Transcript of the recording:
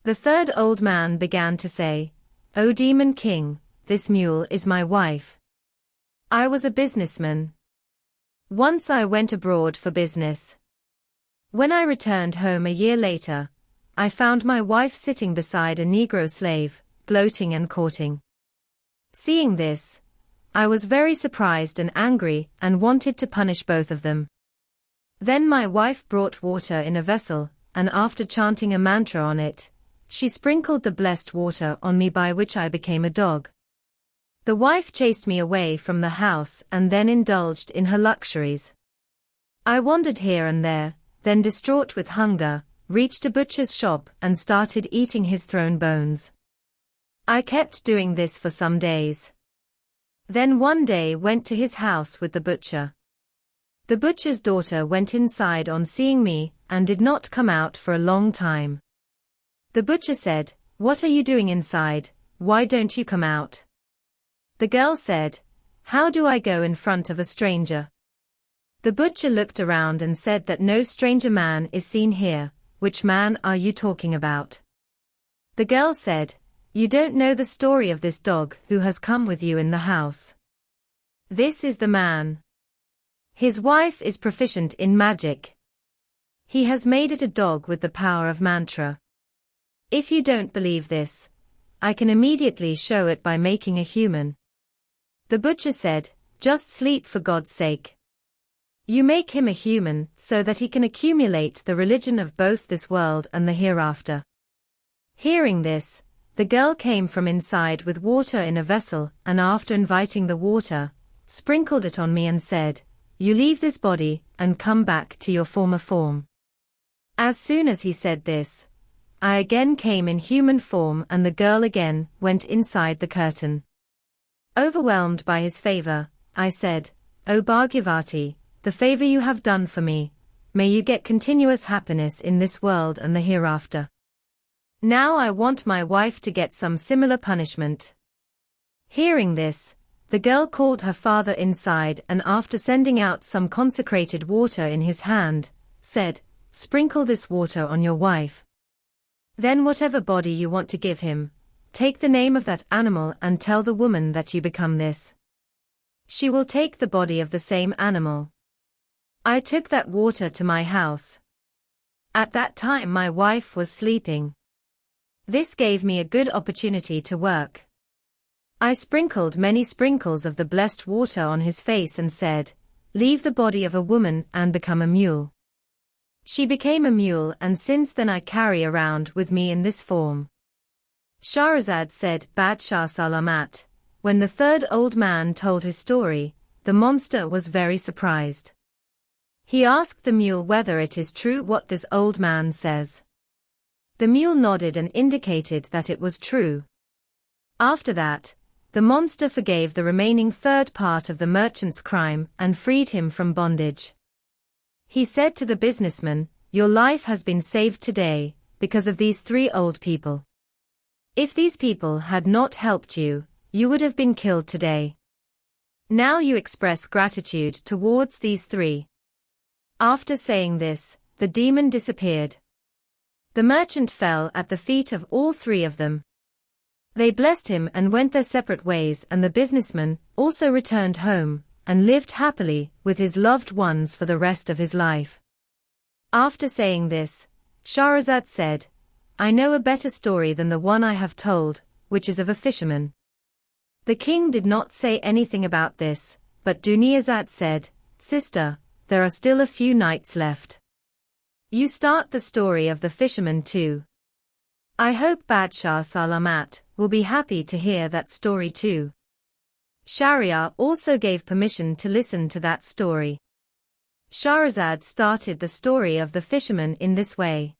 The third old man began to say, "O Demon King, this mule is my wife. I was a businessman. Once I went abroad for business. When I returned home a year later, I found my wife sitting beside a Negro slave, gloating and courting. Seeing this, I was very surprised and angry and wanted to punish both of them. Then my wife brought water in a vessel, and after chanting a mantra on it, she sprinkled the blessed water on me, by which I became a dog. The wife chased me away from the house and then indulged in her luxuries. I wandered here and there, then distraught with hunger, reached a butcher's shop and started eating his thrown bones. I kept doing this for some days. Then one day went to his house with the butcher. The butcher's daughter went inside on seeing me and did not come out for a long time. The butcher said, "What are you doing inside? Why don't you come out?" The girl said, "How do I go in front of a stranger?" The butcher looked around and said that no stranger man is seen here. "Which man are you talking about?" The girl said, "You don't know the story of this dog who has come with you in the house. This is the man. His wife is proficient in magic. He has made it a dog with the power of mantra. If you don't believe this, I can immediately show it by making a human." The butcher said, "Just sleep for God's sake. You make him a human so that he can accumulate the religion of both this world and the hereafter." Hearing this, the girl came from inside with water in a vessel and after inviting the water, sprinkled it on me and said, "You leave this body and come back to your former form." As soon as he said this, I again came in human form and the girl again went inside the curtain. Overwhelmed by his favor, I said, "O Bhagavati, the favor you have done for me, may you get continuous happiness in this world and the hereafter. Now I want my wife to get some similar punishment." Hearing this, the girl called her father inside and after sending out some consecrated water in his hand, said, "Sprinkle this water on your wife. Then whatever body you want to give him, take the name of that animal and tell the woman that you become this. She will take the body of the same animal." I took that water to my house. At that time my wife was sleeping. This gave me a good opportunity to work. I sprinkled many sprinkles of the blessed water on his face and said, "Leave the body of a woman and become a mule." She became a mule and since then I carry around with me in this form. Shahrazad said, Badshah Salamat. When the third old man told his story, the monster was very surprised. He asked the mule whether it is true what this old man says. The mule nodded and indicated that it was true. After that, the monster forgave the remaining third part of the merchant's crime and freed him from bondage. He said to the businessman, "Your life has been saved today, because of these three old people. If these people had not helped you, you would have been killed today. Now you express gratitude towards these three." After saying this, the demon disappeared. The merchant fell at the feet of all three of them. They blessed him and went their separate ways and the businessman also returned home and lived happily with his loved ones for the rest of his life. After saying this, Shahrazad said, "I know a better story than the one I have told, which is of a fisherman." The king did not say anything about this, but Duniyazad said, "Sister, there are still a few nights left. You start the story of the fisherman too. I hope Badshah Salamat will be happy to hear that story too." Shahryar also gave permission to listen to that story. Shahrazad started the story of the fisherman in this way.